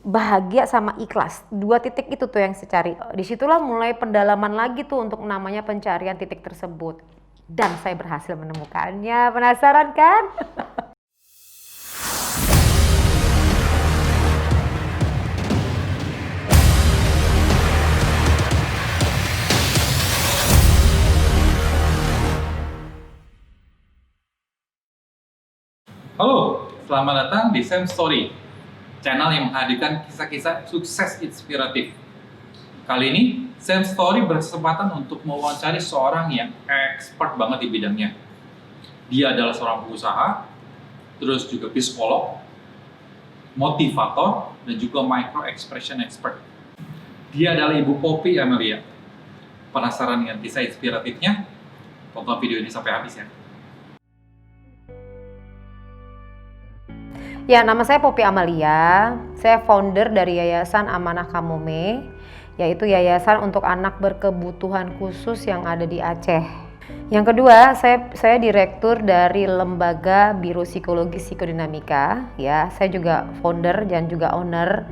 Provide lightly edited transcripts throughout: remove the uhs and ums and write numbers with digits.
bahagia sama ikhlas. 2 titik itu tuh yang saya cari. Disitulah mulai pendalaman lagi tuh untuk namanya pencarian titik tersebut. Dan saya berhasil menemukannya. Penasaran kan? Halo, selamat datang di Sam Story, channel yang menghadirkan kisah-kisah sukses inspiratif. Kali ini, Sam Story berkesempatan untuk mewawancari seorang yang expert banget di bidangnya. Dia adalah seorang pengusaha, terus juga psikolog, motivator, dan juga micro expression expert. Dia adalah Ibu Poppy Amelia. Penasaran dengan kisah inspiratifnya? Tonton video ini sampai habis ya. Ya, nama saya Poppy Amelia. Saya founder dari Yayasan Amanah Kamome, yaitu yayasan untuk anak berkebutuhan khusus yang ada di Aceh. Yang kedua, saya direktur dari Lembaga Biro Psikologi Psikodinamika. Ya, saya juga founder dan juga owner.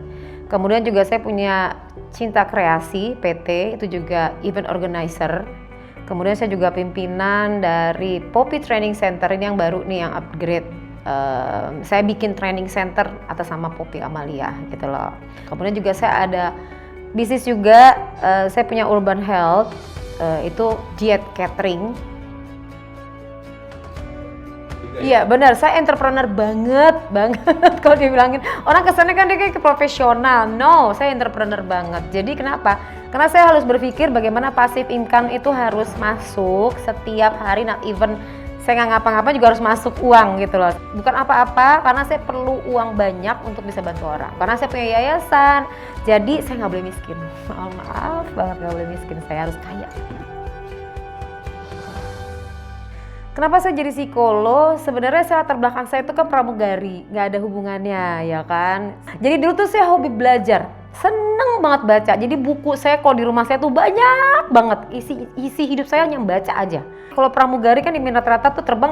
Kemudian juga saya punya Cinta Kreasi PT, itu juga event organizer. Kemudian saya juga pimpinan dari Poppy Training Center, ini yang baru nih, yang upgrade. Saya bikin training center atas nama Poppy Amelia gitu loh. Kemudian juga saya ada bisnis juga, saya punya Urban Health, itu diet catering. Iya benar, saya entrepreneur banget kalau dibilangin orang kesannya kan dia kayak profesional. No, saya entrepreneur banget. Jadi kenapa? Karena saya harus berpikir bagaimana passive income itu harus masuk setiap hari, not even saya nggak ngapa-ngapa juga harus masuk uang gitu loh. Bukan apa-apa, karena saya perlu uang banyak untuk bisa bantu orang. Karena saya punya yayasan, jadi saya nggak boleh miskin. Maaf banget nggak boleh miskin, saya harus kaya. Kenapa saya jadi psikolog? Sebenarnya saya latar belakang saya itu kan pramugari, nggak ada hubungannya ya kan. Jadi dulu tuh saya hobi belajar, seneng banget baca. Jadi buku saya kalau di rumah saya tuh banyak banget, isi hidup saya hanya baca aja. Kalau pramugari kan di rata-rata tuh terbang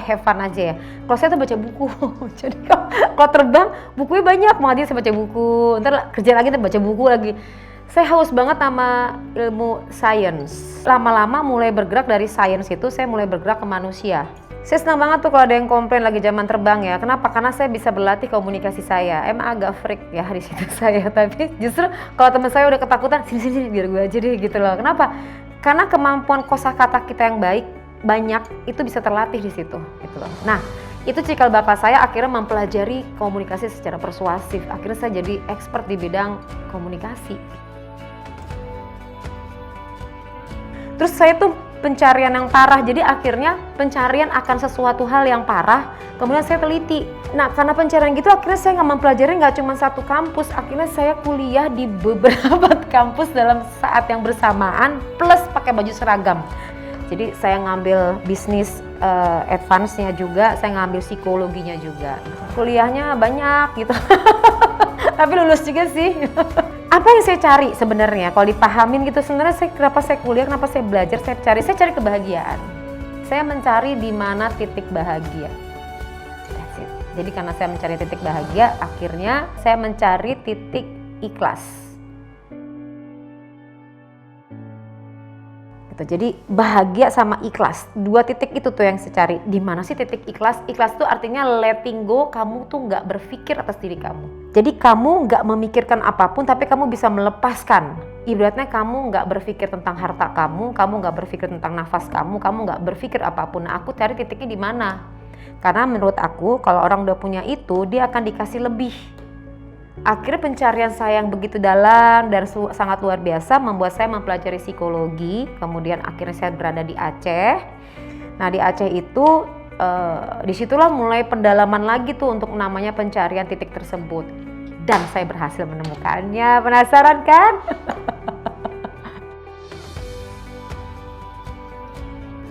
have fun aja ya. Kalau saya tuh baca buku. Jadi kalau terbang bukunya banyak, mau aja saya baca buku. Ntar kerja lagi tuh baca buku lagi. Saya haus banget sama ilmu sains. Lama-lama mulai bergerak dari sains itu, saya mulai bergerak ke manusia. Saya senang banget tuh kalau ada yang komplain lagi zaman terbang ya. Kenapa? Karena saya bisa berlatih komunikasi saya. Emang agak freak ya di situ saya, tapi justru kalau teman saya udah ketakutan, sini biar gue aja deh gitu loh. Kenapa? Karena kemampuan kosakata kita yang banyak itu bisa terlatih di situ gitu loh. Nah, itu cikal bakal saya akhirnya mempelajari komunikasi secara persuasif. Akhirnya saya jadi expert di bidang komunikasi. Terus saya tuh pencarian yang parah, jadi akhirnya pencarian akan sesuatu hal yang parah, kemudian saya teliti. Nah, karena pencarian gitu akhirnya saya nggak mempelajari nggak cuma satu kampus, akhirnya saya kuliah di beberapa kampus dalam saat yang bersamaan, plus pakai baju seragam. Jadi saya ngambil bisnis advance-nya juga, saya ngambil psikologinya juga. Kuliahnya banyak gitu, tapi lulus juga sih. Apa yang saya cari sebenarnya kalau dipahamin gitu, sebenarnya kenapa saya kuliah, kenapa saya belajar, saya cari kebahagiaan. Saya mencari di mana titik bahagia. That's it. Jadi karena saya mencari titik bahagia, akhirnya saya mencari titik ikhlas. Jadi bahagia sama ikhlas, 2 titik itu tuh yang saya cari. Di mana sih titik ikhlas? Ikhlas itu artinya letting go, kamu tuh nggak berpikir atas diri kamu. Jadi kamu nggak memikirkan apapun, tapi kamu bisa melepaskan. Ibaratnya kamu nggak berpikir tentang harta kamu nggak berpikir tentang nafas kamu nggak berpikir apapun. Nah, aku cari titiknya di mana? Karena menurut aku kalau orang udah punya itu, dia akan dikasih lebih. Akhirnya pencarian saya yang begitu dalam dan sangat luar biasa membuat saya mempelajari psikologi. Kemudian akhirnya saya berada di Aceh. Nah, di Aceh itu disitulah mulai pendalaman lagi tuh untuk namanya pencarian titik tersebut. Dan saya berhasil menemukannya. Penasaran kan?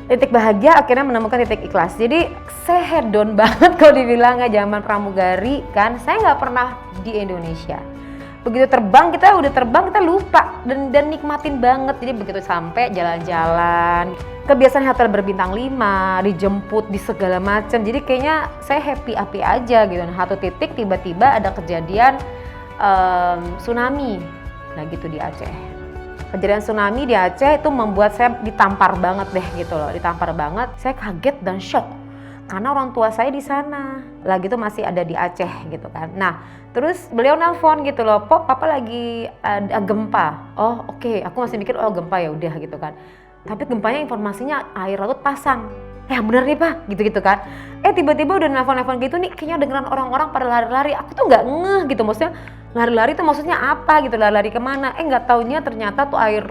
Titik bahagia akhirnya menemukan titik ikhlas. Jadi saya hedon banget kalau dibilang zaman pramugari kan. Saya nggak pernah di Indonesia. Begitu terbang kita lupa dan nikmatin banget. Jadi begitu sampai jalan-jalan, kebiasaan hotel berbintang 5, dijemput di segala macam. Jadi kayaknya saya happy aja gitu. Nah, satu titik tiba-tiba ada kejadian tsunami, nah gitu di Aceh. Kejadian tsunami di Aceh itu membuat saya ditampar banget deh gitu loh, ditampar banget. Saya kaget dan shock karena orang tua saya di sana, lagi tuh masih ada di Aceh gitu kan. Nah, terus beliau nelpon gitu loh, "Pop, papa lagi ada gempa." Oh, oke. Aku masih mikir oh gempa ya udah gitu kan. Tapi gempanya informasinya air laut pasang. Bener nih Pak, gitu-gitu kan. Tiba-tiba udah nelpon-nelpon gitu nih, kayaknya dengeran orang-orang pada lari-lari. Aku tuh nggak ngeh gitu, maksudnya lari-lari tuh maksudnya apa gitu, lari-lari kemana? Nggak taunya ternyata tuh air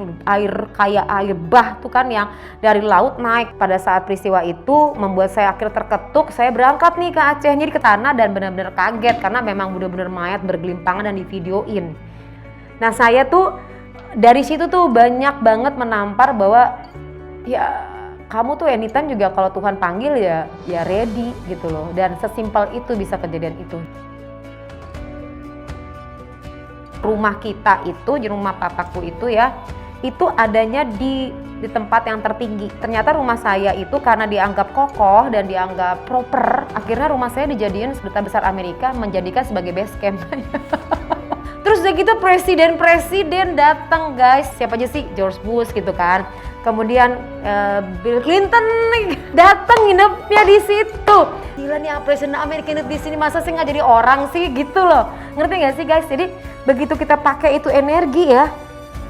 kayak air bah tuh kan yang dari laut naik. Pada saat peristiwa itu membuat saya akhirnya terketuk, saya berangkat nih ke Aceh, jadi ke tanah dan benar-benar kaget karena memang benar-benar mayat bergelimpangan dan divideoin. Nah saya tuh dari situ tuh banyak banget menampar bahwa ya kamu tuh anytime juga kalau Tuhan panggil ya ready gitu loh, dan sesimpel itu bisa kejadian itu. Rumah kita itu, di rumah papaku itu ya, itu adanya di tempat yang tertinggi. Ternyata rumah saya itu karena dianggap kokoh dan dianggap proper, akhirnya rumah saya dijadiin Duta Besar Amerika menjadikan sebagai base camp. Terus udah gitu presiden datang guys, siapa aja sih? George Bush gitu kan. Kemudian Bill Clinton nih datang nginepnya di situ. Gila nih presiden Amerika nginep di sini, masa sih nggak jadi orang sih gitu loh. Ngerti nggak sih guys? Jadi begitu kita pakai itu energi ya,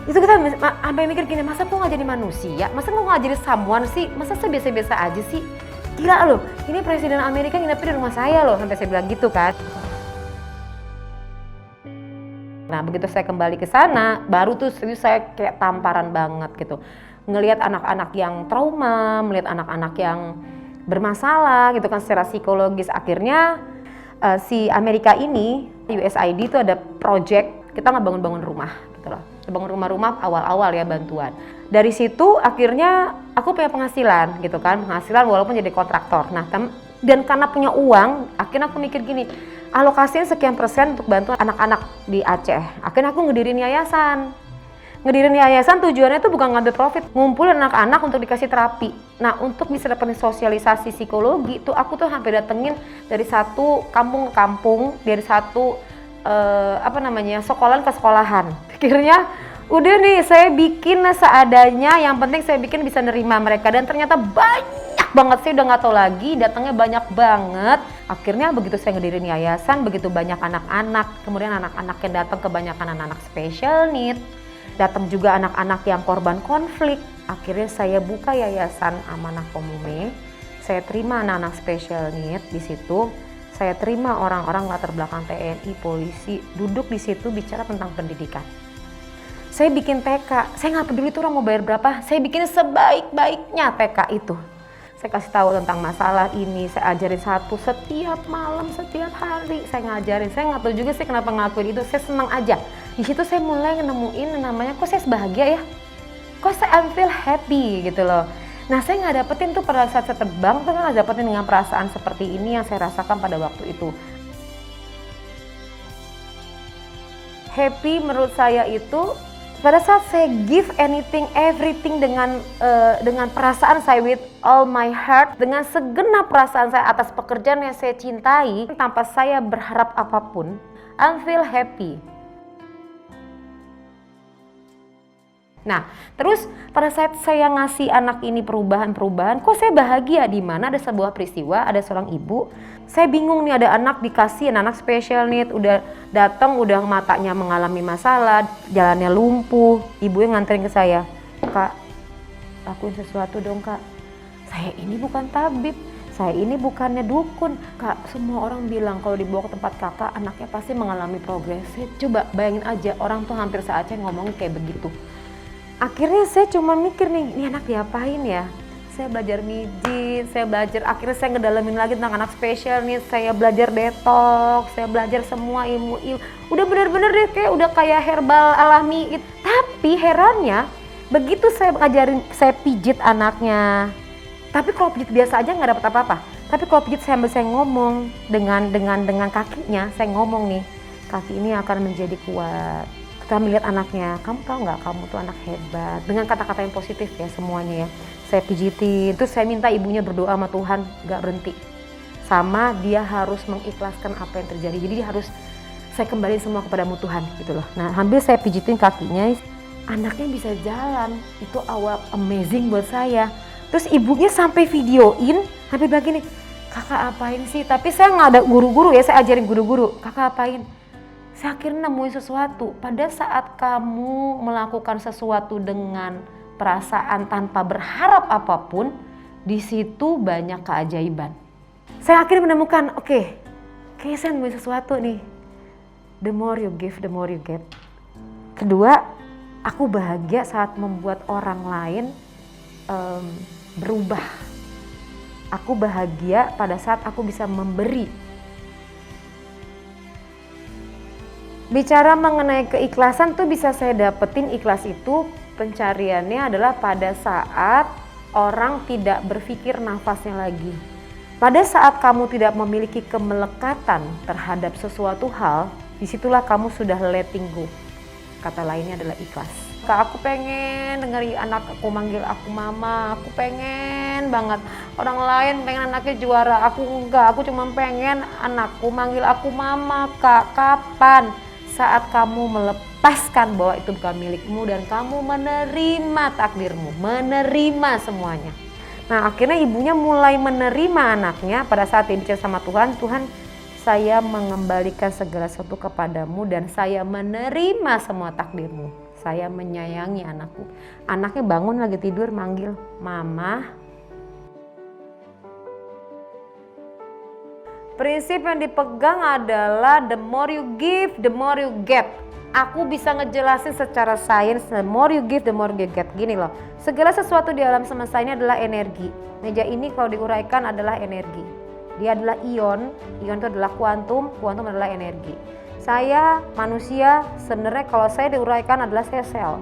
itu kita sampai mikir gini, masa kok nggak jadi manusia? Masa kok nggak jadi someone sih? Masa saya biasa-biasa aja sih? Gila loh, ini presiden Amerika nginepnya di rumah saya loh, sampai saya bilang gitu kan. Nah begitu saya kembali ke sana, baru tuh saya kayak tamparan banget gitu. Ngelihat anak-anak yang trauma, melihat anak-anak yang bermasalah gitu kan secara psikologis. Akhirnya si Amerika ini, USAID itu ada project, kita ngebangun-bangun rumah gitu loh. Bangun rumah-rumah awal-awal ya bantuan. Dari situ akhirnya aku punya penghasilan gitu kan, penghasilan walaupun jadi kontraktor. Nah dan karena punya uang, akhirnya aku mikir gini, alokasiin sekian persen untuk bantu anak-anak di Aceh. Akhirnya aku ngedirin yayasan. Ngedirin yayasan tujuannya itu bukan ngambil profit, ngumpulin anak-anak untuk dikasih terapi. Nah untuk bisa dapetin sosialisasi psikologi itu aku tuh hampir datengin dari satu kampung ke kampung, dari satu sekolahan ke sekolahan. Akhirnya udah nih saya bikin seadanya, yang penting saya bikin bisa nerima mereka, dan ternyata banyak banget, saya udah nggak tahu lagi, datangnya banyak banget. Akhirnya begitu saya ngedirin yayasan, begitu banyak anak-anak, kemudian anak-anak yang datang kebanyakan anak-anak special need, datang juga anak-anak yang korban konflik. Akhirnya saya buka yayasan Amanah Komume, saya terima anak-anak special need di situ. Saya terima orang-orang latar belakang TNI, polisi, duduk di situ bicara tentang pendidikan. Saya bikin TK, saya nggak peduli tuh orang mau bayar berapa, saya bikin sebaik-baiknya TK itu. Saya kasih tahu tentang masalah ini, saya ajarin satu setiap malam, setiap hari saya ngajarin. Saya nggak tahu juga sih kenapa ngelakuin itu, saya senang aja. Di situ saya mulai nemuin namanya, kok saya bahagia ya, kok saya feel happy gitu loh. Nah saya nggak dapetin tuh pada saat saya terbang, saya nggak dapetin dengan perasaan seperti ini yang saya rasakan pada waktu itu. Happy menurut saya itu pada saat saya give anything, everything dengan perasaan saya with all my heart, dengan segenap perasaan saya atas pekerjaan yang saya cintai, tanpa saya berharap apapun, I feel happy. Nah, terus pada saat saya ngasih anak ini perubahan-perubahan, kok saya bahagia? Di mana ada sebuah peristiwa, ada seorang ibu, saya bingung nih, ada anak dikasih, anak special need, udah datang, udah matanya mengalami masalah, jalannya lumpuh, ibunya nganterin ke saya, "Kak, lakuin sesuatu dong Kak, saya ini bukan tabib, saya ini bukannya dukun, Kak, semua orang bilang kalau dibawa ke tempat kakak, anaknya pasti mengalami progresif." Coba bayangin aja, orang tuh hampir se-Aceh ngomong kayak begitu. Akhirnya saya cuma mikir nih, ini anak diapain ya? Saya belajar mijit, saya belajar, akhirnya saya ngedalamin lagi tentang anak spesial nih, saya belajar detox, saya belajar semua ilmu-ilmu. Udah bener-bener deh udah kayak herbal alami. Tapi herannya, begitu saya ngajarin, saya pijit anaknya. Tapi kalau pijit biasa aja nggak dapat apa-apa. Tapi kalau pijit sambil saya ngomong dengan kakinya, saya ngomong nih, kaki ini akan menjadi kuat. Kita melihat anaknya, kamu tahu nggak, kamu tuh anak hebat, dengan kata-kata yang positif ya semuanya ya. Saya pijitin, terus saya minta ibunya berdoa sama Tuhan, nggak berhenti. Sama dia harus mengikhlaskan apa yang terjadi, jadi dia harus saya kembali semua kepadamu Tuhan gitu loh. Nah sambil saya pijitin kakinya, anaknya bisa jalan, itu awal amazing buat saya. Terus ibunya sampai videoin, sampai bilang gini, kakak apain sih? Tapi saya nggak ada guru-guru ya, saya ajarin guru-guru, kakak apain? Saya akhirnya nemuin sesuatu. Pada saat kamu melakukan sesuatu dengan perasaan tanpa berharap apapun, di situ banyak keajaiban. Saya akhirnya menemukan, oke, kayaknya saya nemuin sesuatu nih. The more you give, the more you get. Kedua, aku bahagia saat membuat orang lain berubah. Aku bahagia pada saat aku bisa memberi. Bicara mengenai keikhlasan tuh bisa saya dapetin, ikhlas itu pencariannya adalah pada saat orang tidak berpikir nafasnya lagi. Pada saat kamu tidak memiliki kemelekatan terhadap sesuatu hal, disitulah kamu sudah letting go. Kata lainnya adalah ikhlas. Kak, aku pengen dengerin anak aku manggil aku mama, aku pengen banget. Orang lain pengen anaknya juara, aku enggak. Aku cuma pengen anakku manggil aku mama. Kak, kapan? Saat kamu melepaskan bahwa itu bukan milikmu dan kamu menerima takdirmu, menerima semuanya. Nah akhirnya ibunya mulai menerima anaknya pada saat dia bicara sama Tuhan, Tuhan saya mengembalikan segala sesuatu kepadamu dan saya menerima semua takdirmu. Saya menyayangi anakku. Anaknya bangun lagi tidur manggil, mama. Prinsip yang dipegang adalah the more you give, the more you get. Aku bisa ngejelasin secara sains, the more you give, the more you get. Gini loh, segala sesuatu di alam semesta ini adalah energi. Meja ini kalau diuraikan adalah energi. Dia adalah ion, ion itu adalah kuantum, kuantum adalah energi. Saya manusia, sebenarnya kalau saya diuraikan adalah saya sel.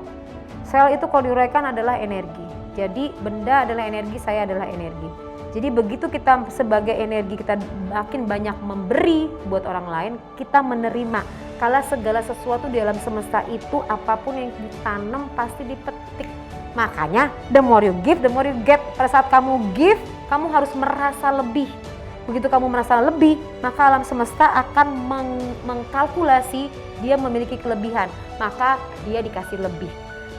Sel itu kalau diuraikan adalah energi. Jadi benda adalah energi, saya adalah energi. Jadi begitu kita sebagai energi kita makin banyak memberi buat orang lain, kita menerima. Kalau segala sesuatu di alam semesta itu apapun yang ditanam pasti dipetik. Makanya the more you give, the more you get. Pada saat kamu give, kamu harus merasa lebih. Begitu kamu merasa lebih, maka alam semesta akan mengkalkulasi dia memiliki kelebihan, maka dia dikasih lebih.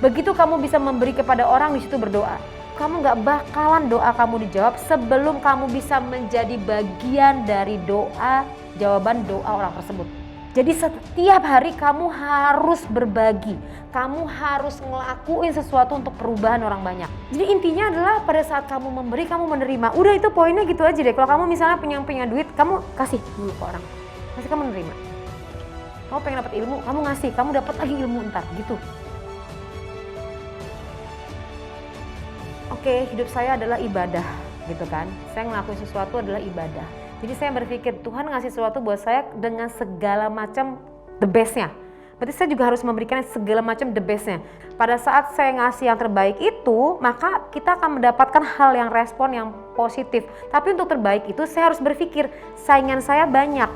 Begitu kamu bisa memberi kepada orang, di situ berdoa. Kamu gak bakalan doa kamu dijawab sebelum kamu bisa menjadi bagian dari doa, jawaban doa orang tersebut. Jadi setiap hari kamu harus berbagi, kamu harus ngelakuin sesuatu untuk perubahan orang banyak. Jadi intinya adalah pada saat kamu memberi, kamu menerima. Udah itu poinnya gitu aja deh. Kalau kamu misalnya punya duit, kamu kasih dulu ke orang. Pasti kamu menerima. Kamu pengen dapat ilmu, kamu ngasih, kamu dapat lagi ilmu ntar gitu. Oke, hidup saya adalah ibadah gitu kan. Saya ngelakuin sesuatu adalah ibadah. Jadi saya berpikir Tuhan ngasih sesuatu buat saya dengan segala macam the bestnya. Berarti saya juga harus memberikan segala macam the bestnya. Pada saat saya ngasih yang terbaik itu, maka kita akan mendapatkan hal yang respon yang positif. Tapi untuk terbaik itu saya harus berpikir saingan saya banyak,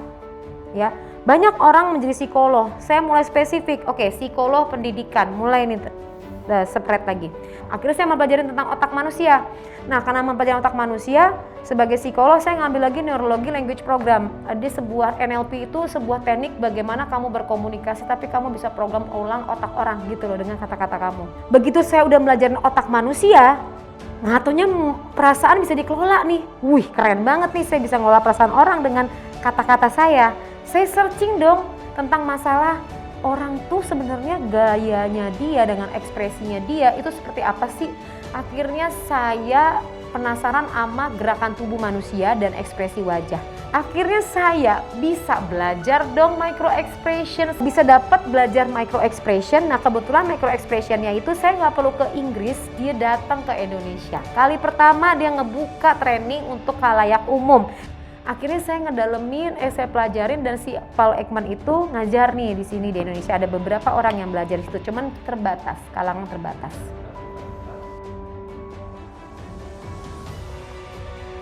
ya. Banyak orang menjadi psikolog. Saya mulai spesifik. Oke, psikolog pendidikan. Mulai nih spread lagi. Akhirnya saya mempelajari tentang otak manusia. Nah, karena mempelajari otak manusia, sebagai psikolog saya ngambil lagi neurologi language program. Di sebuah NLP itu sebuah teknik bagaimana kamu berkomunikasi tapi kamu bisa program ulang otak orang gitu loh dengan kata-kata kamu. Begitu saya udah belajar otak manusia, ngatonya perasaan bisa dikelola nih. Wih, keren banget nih saya bisa ngelola perasaan orang dengan kata-kata saya. Saya searching dong tentang masalah orang tuh sebenarnya gayanya dia dengan ekspresinya dia itu seperti apa sih? Akhirnya saya penasaran sama gerakan tubuh manusia dan ekspresi wajah. Akhirnya saya bisa belajar dong micro expression, bisa dapat belajar micro expression. Nah kebetulan micro expressionnya itu saya nggak perlu ke Inggris, dia datang ke Indonesia. Kali pertama dia ngebuka training untuk khalayak umum. Akhirnya saya ngedalemin, saya pelajarin dan si Paul Ekman itu ngajar nih di sini di Indonesia. Ada beberapa orang yang belajar di situ, cuman terbatas, kalangan terbatas.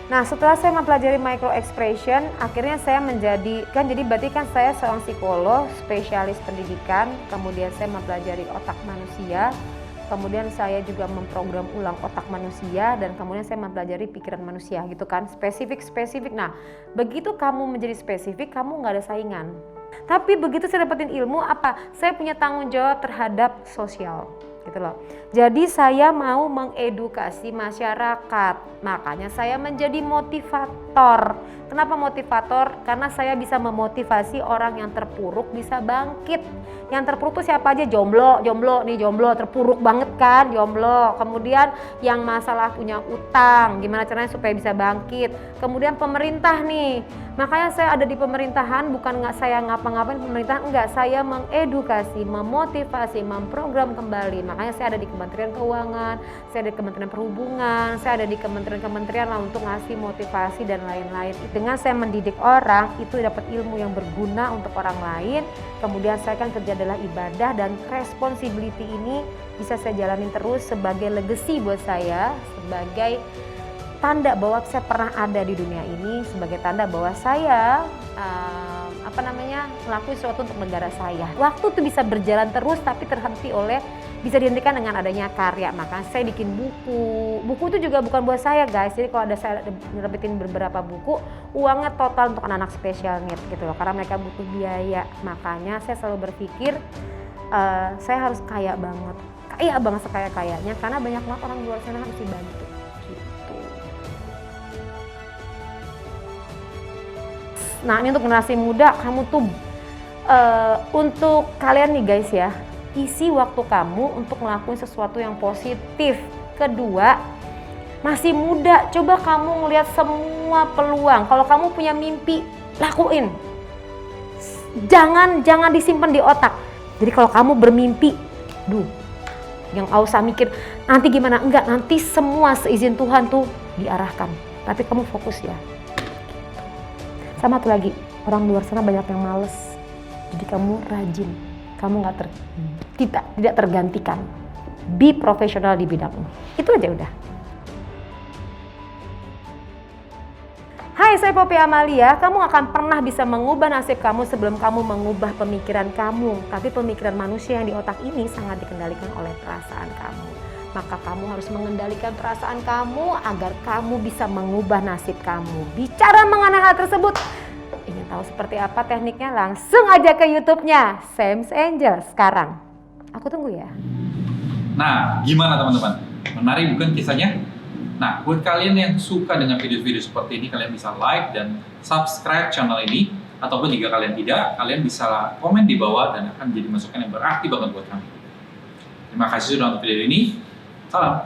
Nah setelah saya mempelajari micro expression, akhirnya saya jadi berarti kan saya seorang psikolog, spesialis pendidikan, kemudian saya mempelajari otak manusia. Kemudian saya juga memprogram ulang otak manusia dan kemudian saya mempelajari pikiran manusia gitu kan, spesifik. Nah begitu kamu menjadi spesifik, kamu nggak ada saingan. Tapi begitu saya dapetin ilmu apa? Saya punya tanggung jawab terhadap sosial gitu loh. Jadi saya mau mengedukasi masyarakat. Makanya saya menjadi motivator. Kenapa motivator? Karena saya bisa memotivasi orang yang terpuruk bisa bangkit. Yang terpuruk tuh siapa aja? Jomblo nih, jomblo terpuruk banget kan, jomblo. Kemudian yang masalah punya utang, gimana caranya supaya bisa bangkit. Kemudian pemerintah nih. Makanya saya ada di pemerintahan, bukan nggak saya ngapa-ngapain pemerintahan, enggak, saya mengedukasi, memotivasi, memprogram kembali. Makanya saya ada di Kementerian Keuangan, saya ada di Kementerian Perhubungan, saya ada di kementerian-kementerian lah untuk ngasih motivasi dan lain-lain. Dengan saya mendidik orang, itu dapat ilmu yang berguna untuk orang lain. Kemudian saya kan kerja adalah ibadah, dan responsibility ini bisa saya jalanin terus sebagai legacy buat saya, sebagai tanda bahwa saya pernah ada di dunia ini, sebagai tanda bahwa saya melakukan sesuatu untuk negara saya. Waktu itu bisa berjalan terus tapi terhenti bisa dihentikan dengan adanya karya. Maka saya bikin buku itu juga bukan buat saya guys, jadi kalau ada saya nerbitin beberapa buku, uangnya total untuk anak-anak special need gitu loh, karena mereka butuh biaya. Makanya saya selalu berpikir saya harus kaya banget sekaya-kayanya, karena banyak banget orang di luar sana harus dibantu gitu. Nah ini untuk generasi muda, kamu tuh untuk kalian nih guys ya, isi waktu kamu untuk ngelakuin sesuatu yang positif. Kedua, masih muda, coba kamu ngelihat semua peluang. Kalau kamu punya mimpi, lakuin. Jangan disimpan di otak. Jadi kalau kamu bermimpi, yang gak usah mikir nanti gimana, enggak, nanti semua seizin Tuhan tuh diarahkan. Tapi kamu fokus ya. Sama tuh lagi, orang luar sana banyak yang males. Jadi kamu rajin, kamu tidak tergantikan. Be profesional di bidangmu. Itu aja udah. Hai, saya Poppy Amalia. Kamu akan pernah bisa mengubah nasib kamu sebelum kamu mengubah pemikiran kamu. Tapi pemikiran manusia yang di otak ini sangat dikendalikan oleh perasaan kamu. Maka kamu harus mengendalikan perasaan kamu agar kamu bisa mengubah nasib kamu. Bicara mengenai hal tersebut, ingin tahu seperti apa tekniknya? Langsung aja ke YouTube-nya Sam's Angel sekarang. Aku tunggu ya. Nah, gimana teman-teman? Menarik bukan kisahnya? Nah, buat kalian yang suka dengan video-video seperti ini, kalian bisa like dan subscribe channel ini. Ataupun jika kalian tidak, kalian bisa komen di bawah dan akan menjadi masukan yang berarti banget buat kami. Terima kasih sudah nonton video ini. Salam.